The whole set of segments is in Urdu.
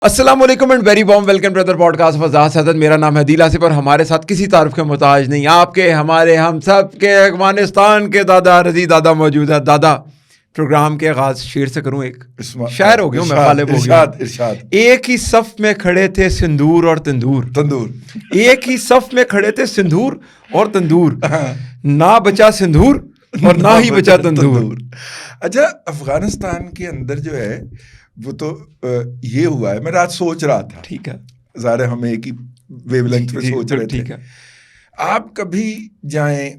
السلام علیکم and very warm welcome brother podcast Faza Saadat. میرا نام ہے عدیل آصف اور ہمارے ساتھ کسی تعارف کے محتاج نہیں, آپ کے, ہمارے, ہم سب کے افغانستان کے دادا رضی دادا موجود ہے. دادا, پروگرام کے آغاز شعر سے کروں. ایک شاعر ہو گیا ہوں میں, غالب ہو گیا. ایک ہی صف میں کھڑے تھے سندور اور تندور, ایک ہی صف میں کھڑے تھے سندور اور تندور, نہ بچا سندور اور نہ ہی بچا تندور. اچھا, افغانستان کے اندر جو ہے وہ تو یہ ہوا ہے, میں رات سوچ رہا تھا, ٹھیک ہے, ظاہر ہم ایک ہی ویو لینتھ پہ سوچ رہے تھے. آپ کبھی جائیں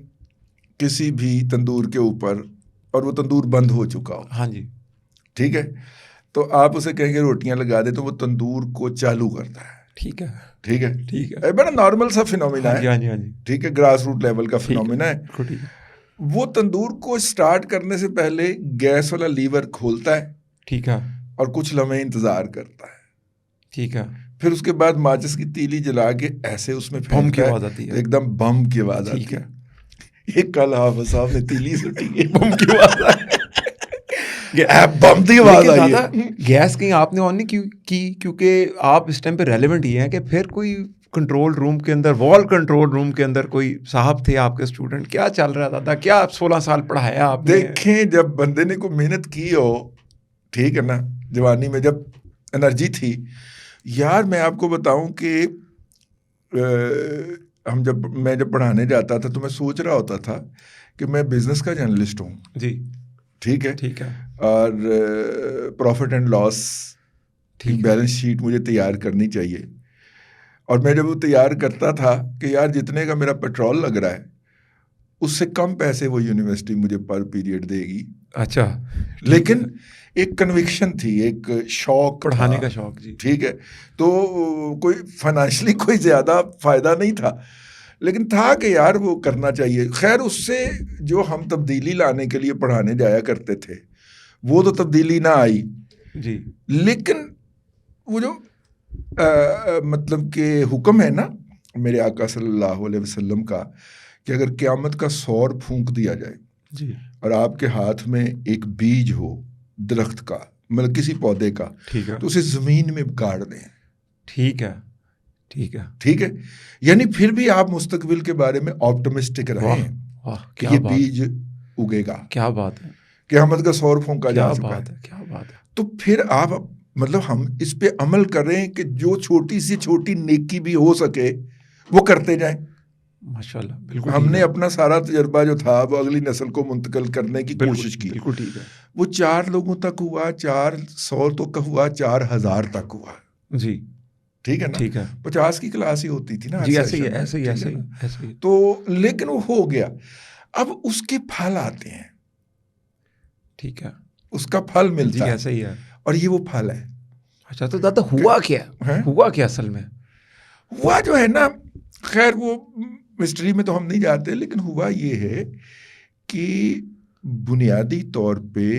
کسی بھی تندور کے اوپر اور وہ تندور بند ہو چکا ہو, ہاں جی, ٹھیک ہے, تو آپ اسے کہیں گے روٹیاں لگا دے تو وہ تندور کو چالو کرتا ہے. ٹھیک ہے, ٹھیک ہے, ٹھیک ہے, بڑا نارمل سا فینومینا ہے, ہاں جی, ہاں جی, ٹھیک ہے, گراس روٹ لیول کا فینومینا ہے. ٹھیک ہے, وہ تندور کو اسٹارٹ کرنے سے پہلے گیس والا لیور کھولتا ہے, ٹھیک ہے, اور کچھ لمحے انتظار کرتا ہے, ٹھیک ہے, پھر اس کے بعد ماچس کی تیلی جلا کے ایسے اس میں بم کی پھینکتا آواز آتی ہے, ایک دم بم کی آواز آتی ٹھیک ہے. یہ کل حافظ صاحب نے تیلی سٹی ہے, بم کی آواز آئی, بم کی آواز آئی ہے. گیس کہیں آپ نے آن نہیں کی کیونکہ آپ اس ٹائم پہ ریلیونٹ ہی ہیں کہ پھر کوئی کنٹرول روم کے اندر, وال کنٹرول روم کے اندر کوئی صاحب تھے آپ کے اسٹوڈنٹ, کیا چل رہا تھا, کیا 16 سال پڑھایا آپ نے؟ دیکھیں, جب بندے نے کوئی محنت کی ہو, ٹھیک ہے نا, جوانی میں جب انرجی تھی یار, میں آپ کو بتاؤں کہ میں جب پڑھانے جاتا تھا تو میں سوچ رہا ہوتا تھا کہ میں بزنس کا جرنلسٹ ہوں, جی, ٹھیک ہے, ٹھیک ہے, اور پروفٹ اینڈ لاس کی بیلنس شیٹ مجھے تیار کرنی چاہیے. اور میں جب وہ تیار کرتا تھا کہ یار جتنے کا میرا پیٹرول لگ رہا ہے اس سے کم پیسے وہ یونیورسٹی مجھے پر پیریڈ دے گی. اچھا, لیکن ایک کنوکشن تھی, ایک شوق, پڑھانے کا شوق, جی, ٹھیک ہے, تو کوئی فائنانشلی کوئی زیادہ فائدہ نہیں تھا, لیکن تھا کہ یار وہ کرنا چاہیے. خیر, اس سے جو ہم تبدیلی لانے کے لیے پڑھانے جایا کرتے تھے وہ تو تبدیلی نہ آئی, جی, لیکن وہ جو مطلب کہ حکم ہے نا میرے آقا صلی اللہ علیہ وسلم کا کہ اگر قیامت کا سور پھونک دیا جائے, جی, اور آپ کے ہاتھ میں ایک بیج ہو درخت کا, مطلب کسی پودے کا, ٹھیک ہے, تو اسے زمین میں گاڑ دیں, ٹھیک ہے, ٹھیک ہے, ٹھیک ہے, یعنی پھر بھی آپ مستقبل کے بارے میں آپٹمسٹک رہیں کہ یہ بیج اگے گا. کیا بات ہے, قیامت کا سور پھونکا جا چکا ہے, کیا بات ہے. تو پھر آپ مطلب ہم اس پہ عمل کریں کہ جو چھوٹی سی چھوٹی نیکی بھی ہو سکے وہ کرتے جائیں. ماشاءاللہ, بالکل. ہم نے اپنا سارا تجربہ جو تھا وہ اگلی نسل کو منتقل کرنے کی کوشش کی. بالکل ٹھیک ہے. وہ 4 لوگوں تک ہوا, 400 تک ہوا, 4000 تک ہوا, جی, ٹھیک ہے نا, ٹھیک ہے, 50 کی کلاس ہی ہوتی تھی نا, جی, ایسے ہی. تو لیکن وہ ہو گیا. اب اس کے پھل آتے ہیں, ٹھیک ہے, اس کا پھل ملتا ہے, ایسا ہی ہے, اور یہ وہ پھل ہے. اچھا, تو دادا ہوا کیا اصل میں؟ ہوا جو ہے نا, خیر وہ مسٹری میں تو ہم نہیں جاتے, لیکن ہوا یہ ہے کہ بنیادی طور پہ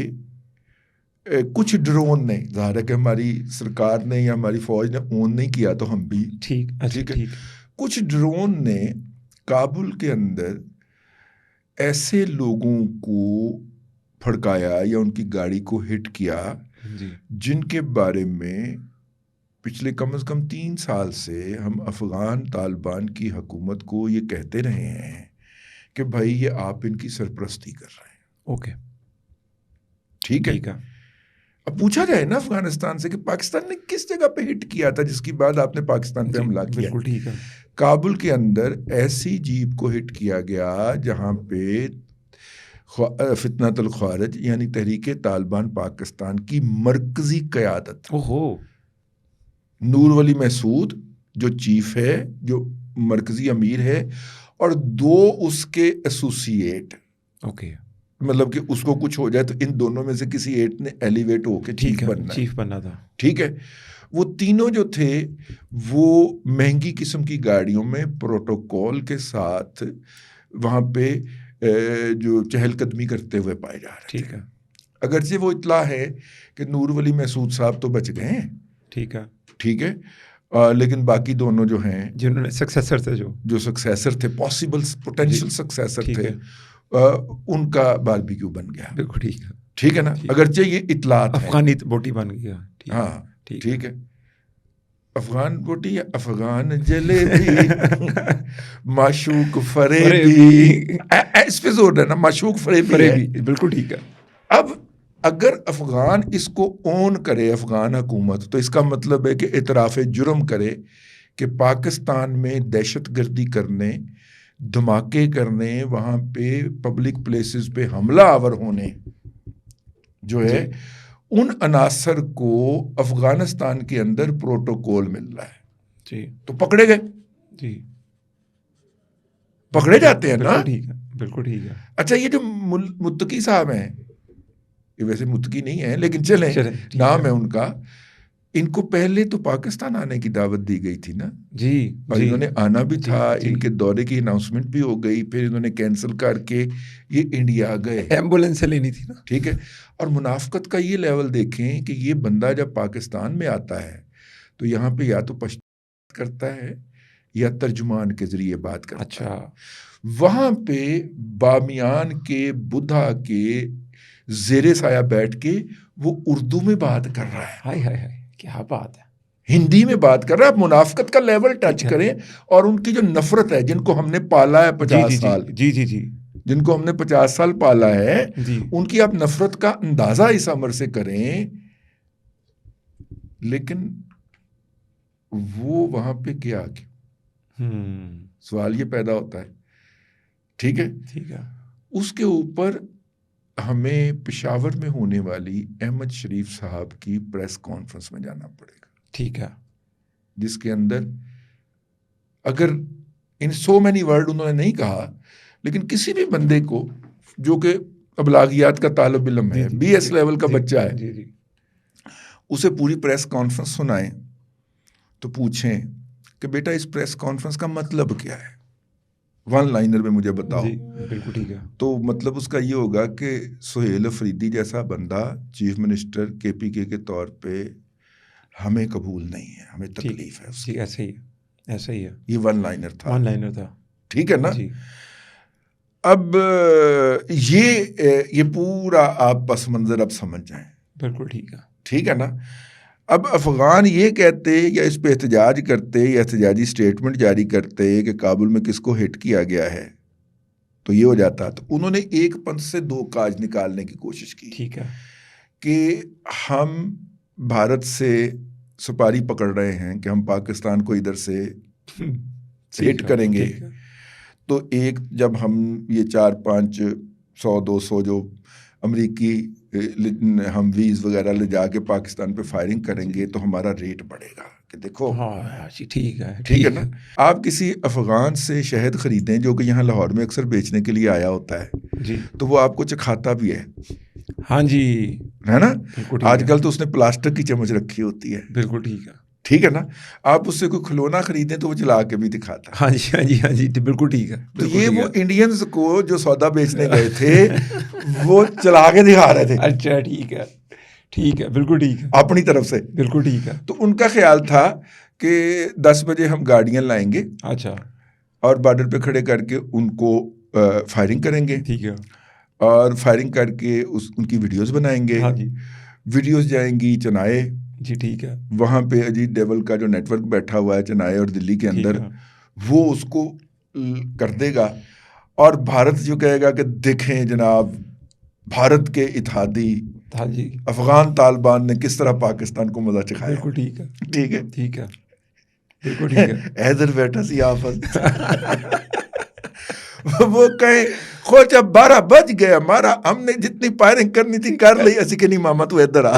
کچھ ڈرون نے, ظاہر ہے کہ ہماری سرکار نے یا ہماری فوج نے اون نہیں کیا تو ہم بھی, ٹھیک ہے, کچھ ڈرون نے کابل کے اندر ایسے لوگوں کو پھڑکایا یا ان کی گاڑی کو ہٹ کیا, جی, جن کے بارے میں پچھلے کم از کم 3 سال سے ہم افغان طالبان کی حکومت کو یہ کہتے رہے ہیں کہ بھائی یہ آپ ان کی سرپرستی کر رہے ہیں. اوکے, ٹھیک ہے. اب پوچھا جائے نا افغانستان سے کہ پاکستان نے کس جگہ پہ ہٹ کیا تھا جس کی بعد آپ نے پاکستان پہ حملہ کیا. بالکل ٹھیک ہے. کابل کے اندر ایسی جیپ کو ہٹ کیا گیا جہاں پہ فتنۃ الخوارج یعنی تحریک طالبان پاکستان کی مرکزی قیادت, نور ولی محسود جو چیف ہے, جو مرکزی امیر ہے, اور 2 اس کے ایسوسیٹ, اوکے, مطلب کہ اس کو کچھ ہو جائے تو ان دونوں میں سے کسی ایک نے ایلیویٹ ہو کے چیف بننا تھا, ٹھیک ہے. وہ تینوں جو تھے وہ مہنگی قسم کی گاڑیوں میں پروٹوکول کے ساتھ وہاں پہ جو چہل قدمی کرتے ہوئے پائے جا رہے تھے. اگرچہ وہ اطلاع ہے کہ نور ولی محسود صاحب تو بچ گئے ہیں, ٹھیک ہے, لیکن باقی دونوں جو ہیں جنہوں نے سکسیسر تھے, جو سکسیسر تھے, پاسبل پوٹینشیل سکسیسر تھے, ان کا باربیکیو بن گیا. بالکل ٹھیک ہے نا, اگرچہ یہ اطلاعات افغانی بوٹی بن گیا. ہاں, ٹھیک ہے. افغان بوٹی یا افغان جلیبی معشوق فریبی، اس پہ زور ہے نا، معشوق فریبی، بالکل ٹھیک ہے. اب اگر افغان اس کو اون کرے افغان حکومت، تو اس کا مطلب ہے کہ اعتراف جرم کرے کہ پاکستان میں دہشت گردی کرنے، دھماکے کرنے، وہاں پہ پبلک پلیسز پہ حملہ آور ہونے جو ہے ان عناصر کو افغانستان کے اندر پروٹوکول مل رہا ہے. جی تو پکڑے گئے. جی پکڑے جاتے ہیں نا. ٹھیک ہے، بالکل ٹھیک ہے. اچھا یہ جو متقی صاحب ہیں، یہ ویسے متقی نہیں ہیں لیکن چلیں نام ہے ان کا، ان کو پہلے تو پاکستان آنے کی دعوت دی گئی تھی نا. جی اور انہوں نے آنا بھی تھا، ان کے دورے کی اناؤنسمنٹ بھی ہو گئی، پھر انہوں نے کینسل کر کے یہ انڈیا آ گئے. ایمبولینس سے لینی تھی نا. ٹھیک ہے. اور منافقت کا یہ لیول دیکھیں کہ یہ بندہ جب پاکستان میں آتا ہے تو یہاں پہ یا تو پشتو کرتا ہے یا ترجمان کے ذریعے بات کرتا ہے. اچھا. وہاں پہ بامیان کے بدھا کے زیر سایہ بیٹھ کے وہ اردو میں بات کر رہا ہے. ہائے ہائے ہائے، کیا بات ہے. ہندی میں بات کر رہا ہے. آپ منافقت کا لیول ٹچ کریں، اور ان کی جو نفرت ہے، جن کو ہم نے پالا ہے 50 سال، جی جی جی، جن کو ہم نے 50 سال پالا ہے، جی، ان کی آپ نفرت کا اندازہ اس عمر سے کریں. لیکن وہ وہاں پہ کیا سوال یہ پیدا ہوتا ہے. ٹھیک ہے. ٹھیک ہے. اس کے اوپر ہمیں پشاور میں ہونے والی احمد شریف صاحب کی پریس کانفرنس میں جانا پڑے گا. ٹھیک ہے. جس کے اندر اگر ان سو مینی ورڈ انہوں نے نہیں کہا، لیکن کسی بھی بندے کو جو کہ ابلاغیات کا طالب علم ہے، بی ایس لیول کا بچہ ہے، اسے پوری پریس کانفرنس سنائیں تو پوچھیں کہ بیٹا اس پریس کانفرنس کا مطلب کیا ہے، ون لائنر میں مجھے بتاؤ. بالکل ٹھیک ہے. تو مطلب اس کا یہ ہوگا کہ سہیل افریدی جیسا بندہ چیف منسٹر KPK کے طور پہ ہمیں قبول نہیں ہے، ہمیں تکلیف ہے اس کی. ایسے ہی ایسا ہی ہے. یہ ون لائنر تھا. ٹھیک ہے نا. اب یہ پورا آپ پس منظر اب سمجھ جائیں. بالکل ٹھیک ہے. ٹھیک ہے نا. اب افغان یہ کہتے یا اس پہ احتجاج کرتے یا احتجاجی سٹیٹمنٹ جاری کرتے کہ کابل میں کس کو ہٹ کیا گیا ہے، تو یہ ہو جاتا. تو انہوں نے ایک پنت سے دو کاج نکالنے کی کوشش کی. ٹھیک ہے. کہ ہم بھارت سے سپاری پکڑ رہے ہیں کہ ہم پاکستان کو ادھر سے ہٹ کریں گے. تو ایک جب ہم یہ 400-500-200 جو امریکی ہم ویز وغیرہ لے جا کے پاکستان پہ فائرنگ کریں گے تو ہمارا ریٹ بڑھے گا کہ دیکھو. ٹھیک ہے نا. آپ کسی افغان سے شہد خریدیں جو کہ یہاں لاہور میں اکثر بیچنے کے لیے آیا ہوتا ہے، تو وہ آپ کو چکھاتا بھی ہے. ہاں جی، ہے نا. آج کل تو اس نے پلاسٹک کی چمچ رکھی ہوتی ہے. بالکل ٹھیک ہے. ٹھیک ہے نا. آپ اس سے کوئی کھلونا خریدیں تو وہ چلا کے بھی دکھاتا ہے. ہاں جی ہاں جی ہاں جی، بالکل ٹھیک ہے. تو یہ وہ انڈینز کو جو سودا بیچنے گئے تھے وہ چلا کے دکھا رہے تھے. اچھا ٹھیک ہے. ٹھیک ہے، بالکل ٹھیک ہے. اپنی طرف سے بالکل ٹھیک ہے. تو ان کا خیال تھا کہ 10 بجے ہم گاڑیاں لائیں گے. اچھا. اور بارڈر پہ کھڑے کر کے ان کو فائرنگ کریں گے. ٹھیک ہے. اور فائرنگ کر کے ان کی ویڈیوز بنائیں گے. ہاں جی. ویڈیوز جائیں گی چنائے. جی ٹھیک ہے. وہاں پہ اجیت ڈیول کا جو نیٹ ورک بیٹھا ہوا ہے چنائے اور دلی کے اندر، وہ اس کو کر دے گا. اور بھارت جو کہے گا کہ دیکھیں جناب بھارت کے اتحادی افغان طالبان نے کس طرح پاکستان کو مزہ چکھایا. بالکل ٹھیک ہے. ٹھیک ہے. ٹھیک ہے. بالکل ٹھیک ہے. حیدر بیٹھا سی آفت وہ کہیں خو جب 12 بج گئے ہمارا، ہم نے جتنی فائرنگ کرنی تھی کر لی. اسی کہ نہیں ماما تو ادھر آ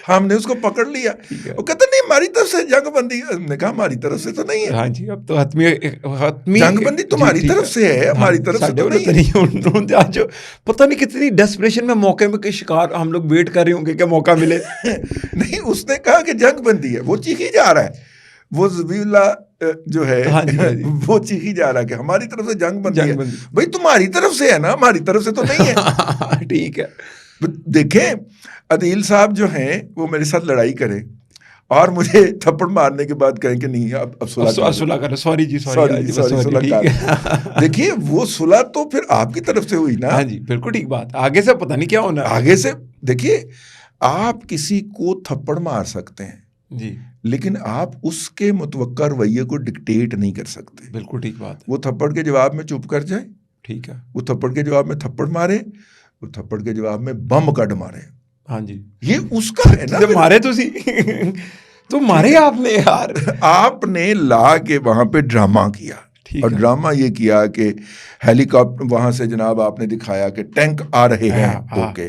ہم نے اس کو پکڑ لیا. وہ کہتے نہیں ہماری طرف سے جنگ بندی. ہم نے کہا ہماری طرف سے تو نہیں ہے. ہاں جی، اب تو حتمی جنگ بندی تمہاری طرف سے ہے، ہماری طرف سے تو نہیں ہے. آج پتہ نہیں کتنی ڈیسپریشن میں موقع میں کے شکار ہم لوگ ویٹ کر رہے ہوں گے کہ موقع ملے. نہیں، اس نے کہا کہ جنگ بندی ہے، وہ چیخی جا رہا ہے. وہ زبی اللہ جو ہے وہ چیخی جا رہا ہے کہ ہماری طرف سے جنگ بندی ہے. بھائی تمہاری طرف سے ہے نا، ہماری طرف سے تو نہیں ہے. ٹھیک ہے. دیکھیں عدیل صاحب جو ہیں وہ میرے ساتھ لڑائی کریں اور مجھے تھپڑ مارنے کے بعد کہیں کہ نہیں اب صلح کریں. سوری جی، دیکھیے وہ صلح تو پھر آپ کی طرف سے ہوئی نا. ہاں جی بالکل ٹھیک بات. آگے سے پتہ نہیں کیا ہونا. آگے سے دیکھیے آپ کسی کو تھپڑ مار سکتے ہیں جی لیکن آپ اس کے متوقع رویے کو ڈکٹیٹ نہیں کر سکتے. بالکل ٹھیک بات ہے. وہ تھپڑ کے جواب میں چپ کر جائے, ٹھیک ہے, وہ تھپڑ کے جواب میں تھپڑ مارے, وہ تھپڑ کے جواب میں بم کڈ مارے. ہاں جی, یہ اس کا ہے نا. مارے تو مارے آپ نے یار, آپ نے لا کے وہاں پہ ڈرامہ کیا. اور ڈرامہ یہ کیا کہ ہیلی کاپٹر وہاں سے جناب آپ نے دکھایا کہ ٹینک آ رہے ہیں تو کہ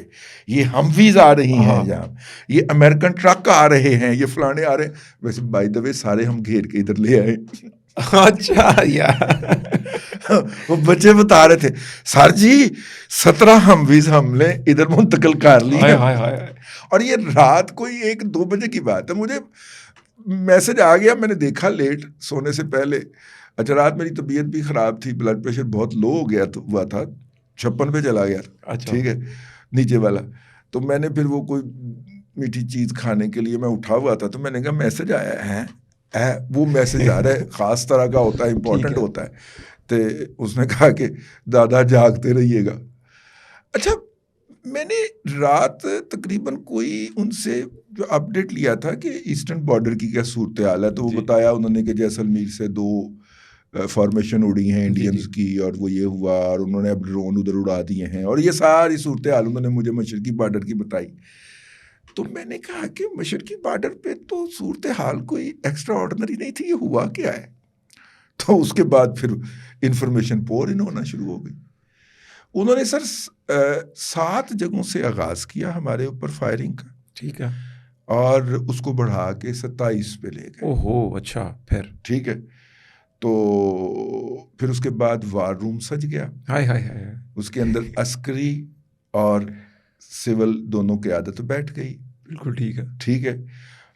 یہ ہمویز آ رہی ہیں, جہاں یہ امریکن ٹرک آ رہے ہیں, یہ فلانے آ رہے ہیں. ویسے بائی دا وے سارے ہم گھیر کے ادھر لے آئے. اچھا یار, وہ بچے بتا رہے تھے سر جی 17 ہمویز ہم نے ادھر منتقل کر لی ہیں. اور یہ رات کوئی 1-2 بجے کی بات ہے. مجھے میسج آ گیا, میں نے دیکھا لیٹ سونے سے پہلے. اچھا رات میری طبیعت بھی خراب تھی, بلڈ پریشر بہت لو ہو گیا ہوا تھا, 56 پہ چلا گیا. ٹھیک ہے, نیچے والا. تو میں نے پھر وہ کوئی میٹھی چیز کھانے کے لیے میں اٹھا ہوا تھا, تو میں نے کہا میسج آیا ہے, وہ میسج آ رہا ہے خاص طرح کا ہوتا ہے, امپورٹنٹ ہوتا ہے. تو اس نے کہا کہ دادا جاگتے رہیے گا. اچھا میں نے رات تقریباً کوئی ان سے جو اپڈیٹ لیا تھا کہ ایسٹرن بارڈر کی کیا صورتحال ہے, تو وہ بتایا انہوں نے کہ جیسلمیر سے 2 فارمیشن اڑی ہیں انڈینز کی, اور وہ یہ ہوا, اور انہوں نے اب ڈرون ادھر اڑا دیے ہیں, اور یہ ساری صورتحال انہوں نے مجھے مشرقی بارڈر کی بتائی. تو میں نے کہا کہ مشرقی بارڈر پہ تو صورتحال کوئی ایکسٹرا آرڈنری نہیں تھی, یہ ہوا کیا ہے؟ تو اس کے بعد پھر انفارمیشن پور ان ہونا شروع ہو گئی. انہوں نے سر 7 جگہوں سے آغاز کیا ہمارے اوپر فائرنگ کا. ٹھیک ہے, اور اس کو بڑھا کے 27 پہ لے گئے. اوہو اچھا, پھر ٹھیک ہے, تو پھر اس کے بعد وار روم سج گیا. اس کے اندر عسکری اور سول دونوں قیادت بیٹھ گئی. بالکل ٹھیک ہے. ٹھیک ہے,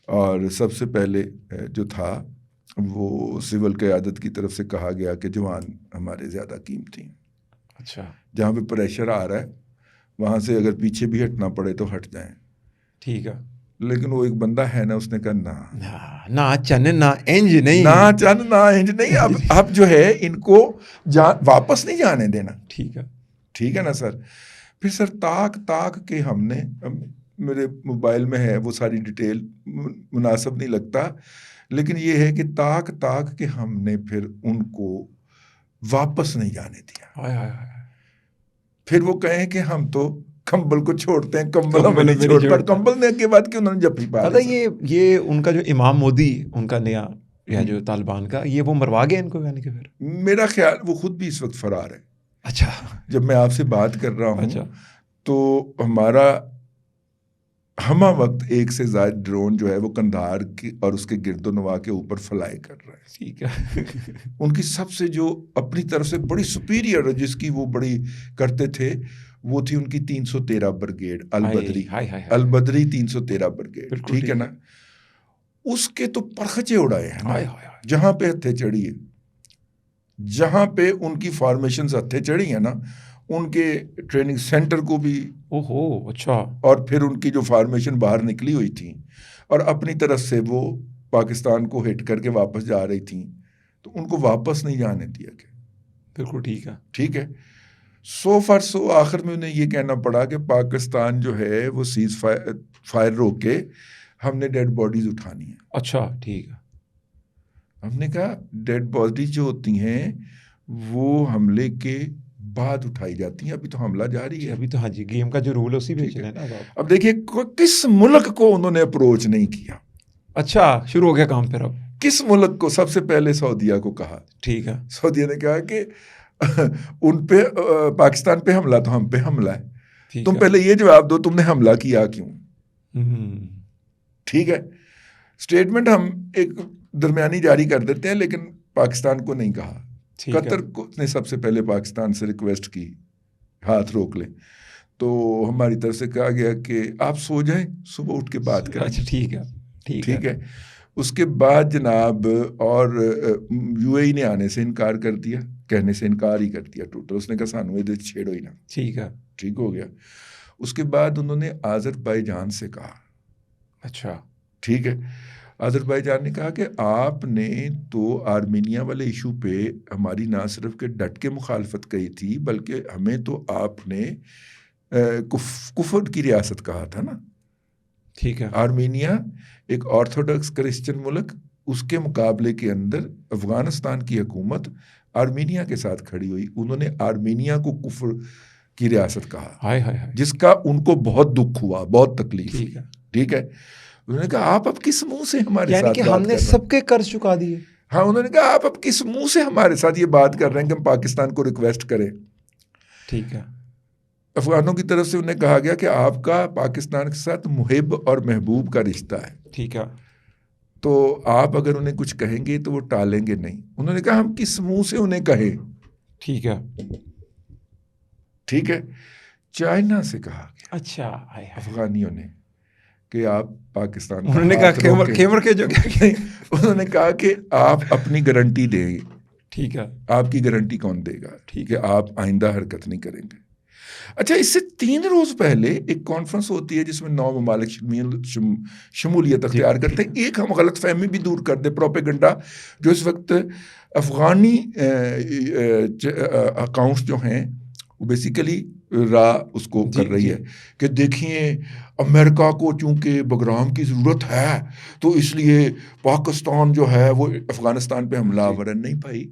اور سب سے پہلے جو تھا وہ سول قیادت کی طرف سے کہا گیا کہ جوان ہمارے زیادہ قیمتی ہیں. اچھا, جہاں پہ پریشر آ رہا ہے وہاں سے اگر پیچھے بھی ہٹنا پڑے تو ہٹ جائیں. ٹھیک ہے, لیکن وہ ایک بندہ ہے نا, اس نے کہا نہ چن نہ انج نہیں, نہ چن نہ انج نہیں, اب جو ہے ان کو واپس نہیں جانے دینا. ٹھیک ہے, ٹھیک ہے نا سر. پھر سر تاک کے ہم نے, میرے موبائل میں ہے وہ ساری ڈیٹیل, مناسب نہیں لگتا, لیکن یہ ہے کہ تاک کے ہم نے پھر ان کو واپس نہیں جانے دیا. پھر وہ کہیں کہ ہم تو کمبل کو چھوڑتے ہیں, کمبل ہمیں نہیں چھوڑتا. کمبل نے کے بعد کہ انہوں نے جفی پا لی. یہ ان کا جو امام مودی ان کا نیا یا جو طالبان کا, یہ وہ مروا گئے ان کو, یعنی کہ پھر میرا خیال وہ خود بھی اس وقت فرار ہے. اچھا, جب میں آپ سے بات کر رہا ہوں تو ہمارا ہمہ وقت 1 سے زائد ڈرون جو ہے وہ قندھار کی اور اس کے گرد و نواح کے اوپر فلائی کر رہا ہے. ٹھیک ہے, ان کی سب سے جو اپنی طرف سے بڑی سپیریئر, جس کی وہ بڑی کرتے تھے, وہ تھی ان کی 313 برگیڈ البدری 313 برگیڈ. ٹھیک ہے نا, اس کے تو پرخچے اڑائے ہیں. جہاں پہ ہتھے چڑھی ہے, جہاں پہ ان کی فارمیشنز ہتھے چڑھی ہیں نا, ان کے ٹریننگ سینٹر کو بھی. اوہو اچھا. اور پھر ان کی جو فارمیشن باہر نکلی ہوئی تھی اور اپنی طرف سے وہ پاکستان کو ہٹ کر کے واپس جا رہی تھیں, تو ان کو واپس نہیں جانے دیا گیا. بالکل ٹھیک ہے. ٹھیک ہے, سو آخر میں انہیں یہ کہنا پڑا کہ پاکستان جو ہے وہ سیز فائر روک کے ہم نے ڈیڈ باڈیز اٹھانی ہیں. اچھا ٹھیک ہے. ہم نے کہا ڈیڈ باڈیز جو ہوتی ہیں وہ حملے کے بعد اٹھائی جاتی ہیں, ابھی تو حملہ جاری ہے. ابھی تو ہاں جی, گیم کا جو رول ہے اسی پہ چلے نا. اب دیکھیے کس ملک کو انہوں نے اپروچ نہیں کیا. اچھا, شروع ہو گیا کام پھر. اب کس ملک کو؟ سب سے پہلے سعودیہ کو کہا. ٹھیک ہے, سعودیہ نے کہا کہ ان پہ پاکستان پہ حملہ تو ہم پہ حملہ ہے, تم پہلے یہ جواب دو تم نے حملہ کیا کیوں. ٹھیک ہے, اسٹیٹمنٹ ہم ایک درمیانی جاری کر دیتے ہیں, لیکن پاکستان کو نہیں کہا. قطر نے سب سے پہلے پاکستان سے ریکویسٹ کی ہاتھ روک لیں, تو ہماری طرف سے کہا گیا کہ آپ سو جائیں, صبح اٹھ کے بات کریں. اچھا ٹھیک ہے. ٹھیک ہے. اس کے بعد جناب اور UAE نے آنے سے انکار کر دیا, کہنے سے انکار ہی کر دیا ٹوٹل. اس نے کہا سانو یہ چھیڑو ہی نہ. ٹھیک ہے, ٹھیک ہو گیا. اس کے بعد انہوں نے آذربائیجان سے کہا. اچھا ٹھیک ہے, آذربائیجان نے کہا کہ آپ نے تو آرمینیا والے ایشو پہ ہماری نہ صرف کہ ڈٹ کے مخالفت کہی تھی, بلکہ ہمیں تو آپ نے کفر کی ریاست کہا تھا نا. ٹھیک ہے. آرمینیا ایک آرتھوڈاکس کرسچن ملک, اس کے مقابلے کے اندر افغانستان کی حکومت آرمینیا کے ساتھ کھڑی ہوئی. انہوں نے آرمینیا کو کفر کی ریاست کہا, جس کا ان کو بہت دکھ ہوا, بہت تکلیف ہوئی. ٹھیک ہے, انہوں نے کہا آپ اب کس منہ سے ہمارے ساتھ یعنی کہ ہم نے سب کے قرض چکا دیے. ہاں, انہوں نے کہا آپ اب کس منہ سے ہمارے ساتھ یہ بات کر رہے ہیں کہ ہم پاکستان کو ریکویسٹ کریں. ٹھیک ہے. افغانوں کی طرف سے انہیں کہا گیا کہ آپ کا پاکستان کے ساتھ محب اور محبوب کا رشتہ ہے. ٹھیک ہے. تو آپ اگر انہیں کچھ کہیں گے تو وہ ٹالیں گے نہیں. انہوں نے کہا ہم کس منہ سے انہیں کہیں. ٹھیک ہے. ٹھیک ہے. چائنا سے کہا گیا, اچھا, افغانیوں نے, کہ آپ پاکستان, انہوں نے کہا کیمر کے جو انہوں نے کہا کہ آپ اپنی گارنٹی دیں. ٹھیک ہے. آپ کی گارنٹی کون دے گا؟ ٹھیک ہے, آپ آئندہ حرکت نہیں کریں گے. اچھا, اس سے 3 روز پہلے ایک کانفرنس ہوتی ہے جس میں 9 ممالک شمولیت اختیار کرتے ہیں. ایک ہم غلط فہمی بھی دور کر دیں, پروپیگنڈا جو اس وقت افغانی اکاؤنٹس جو ہیں وہ بیسیکلی اس کو کر رہی ہے کہ دیکھیے امریکہ کو چونکہ بگرام کی ضرورت ہے تو اس لیے پاکستان جو ہے وہ افغانستان پہ حملہ آور ہے. نہیں بھائی,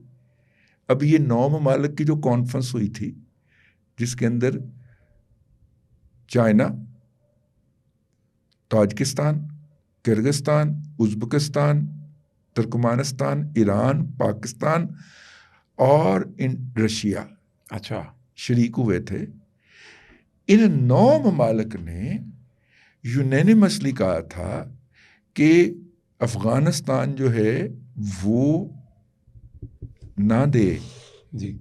اب یہ 9 ممالک کی جو کانفرنس ہوئی تھی جس کے اندر China, Tajikistan, Kyrgyzstan, Uzbekistan, Turkmenistan, Iran, Pakistan اور رشیا اچھا شریک ہوئے تھے. ان 9 ممالک نے یونینیمسلی کہا تھا کہ افغانستان جو ہے وہ نہ دے. جی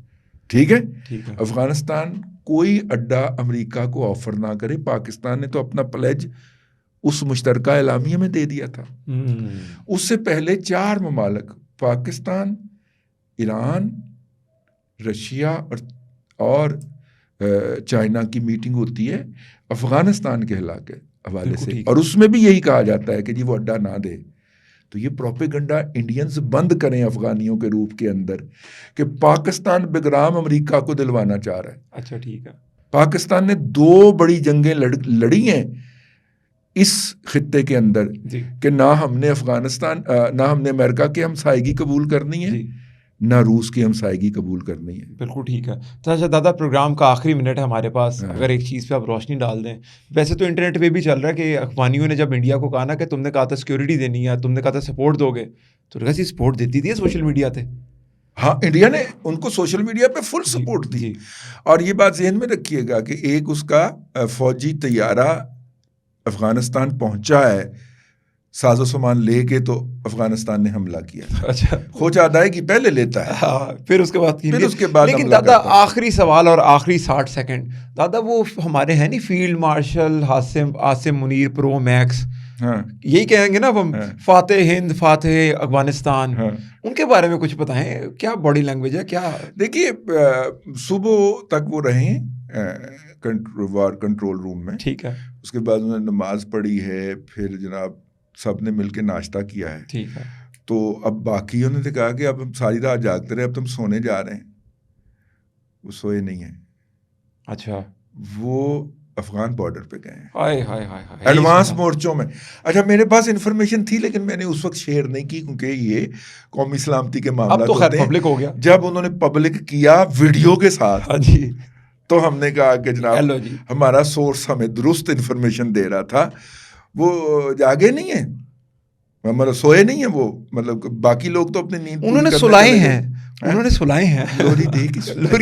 ٹھیک ہے. ٹھیک ہے. افغانستان کوئی اڈا امریکہ کو آفر نہ کرے. پاکستان نے تو اپنا پلیج اس مشترکہ اعلامیہ میں دے دیا تھا. اس سے پہلے 4 ممالک پاکستان, ایران, رشیا اور چائنا کی میٹنگ ہوتی ہے افغانستان کے حوالے سے, اور اس میں بھی یہی کہا جاتا ہے کہ جی وہ اڈا نہ دے. تو یہ پروپیگنڈا انڈینز بند کریں افغانیوں کے روپ کے اندر کہ پاکستان بگرام امریکہ کو دلوانا چاہ رہا ہے. اچھا ٹھیک ہے. پاکستان نے 2 بڑی جنگیں لڑی ہیں اس خطے کے اندر کہ نہ ہم نے امریکہ کی ہمسائیگی قبول کرنی ہے, نہ روس کی ہمسائیگی قبول کرنی ہے. بالکل ٹھیک ہے. تو اچھا دادا, پروگرام کا آخری منٹ ہے ہمارے پاس, اگر ایک چیز پہ آپ روشنی ڈال دیں. ویسے تو انٹرنیٹ پہ بھی چل رہا ہے کہ افغانیوں نے جب انڈیا کو کہا نا کہ تم نے کہا تھا سیکورٹی دینی ہے, تم نے کہا تھا سپورٹ دو گے, تو کیسی سپورٹ دیتی تھی سوشل میڈیا پہ. ہاں, انڈیا نے ان کو سوشل میڈیا پہ فل سپورٹ دی. اور یہ بات ذہن میں رکھیے گا کہ ایک اس کا فوجی طیارہ افغانستان پہنچا ہے ساز و سامان لے کے, تو افغانستان نے حملہ کیا. اچھا, خوش ادائیگی پہلے لیتا ہے, پھر اس کے بعد لیکن دادا آخری سوال اور آخری 60 سیکنڈ, دادا وہ ہمارے ہیں نہیں فیلڈ مارشل عاصم منیر پرو میکس, یہی کہیں گے نا ہم, فاتح ہند فاتح افغانستان, ان کے بارے میں کچھ بتائیں, کیا باڈی لینگویج ہے کیا؟ دیکھیے, صبح تک وہ رہیں کنٹرول روم میں. ٹھیک ہے. اس کے بعد انہوں نے نماز پڑھی ہے, پھر جناب سب نے مل کے ناشتہ کیا ہے. ٹھیک ہے. تو اب باقیوں نے کہا کہ اب ہم ساری رات جاگتے رہے, اب تم سونے جا رہے ہیں. وہ سوئے نہیں ہیں. اچھا, وہ افغان بارڈر پہ گئے ہیں ایڈوانس مورچوں میں. اچھا, میرے پاس انفارمیشن تھی لیکن میں نے اس وقت شیئر نہیں کی کیونکہ یہ قومی سلامتی کے معاملات ہوتے ہیں. پبلک ہو گیا. جب انہوں نے پبلک کیا ویڈیو کے ساتھ, تو ہم نے کہا کہ جناب ہمارا سورس ہمیں درست انفارمیشن دے رہا تھا. وہ جاگے نہیں ہیں, مطلب سوئے نہیں ہیں وہ, مطلب باقی لوگ تو اپنی نیند انہوں نے سلائے ہیں لوری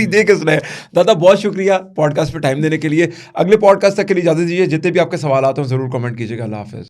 دے کے سلائے. دادا بہت شکریہ پوڈ کاسٹ پہ ٹائم دینے کے لیے. اگلے پوڈ کاسٹ تک کے لیے اجازت دیجیے. جتنے بھی آپ کے سوالات ہوں ضرور کمنٹ کیجیے گا. اللہ حافظ.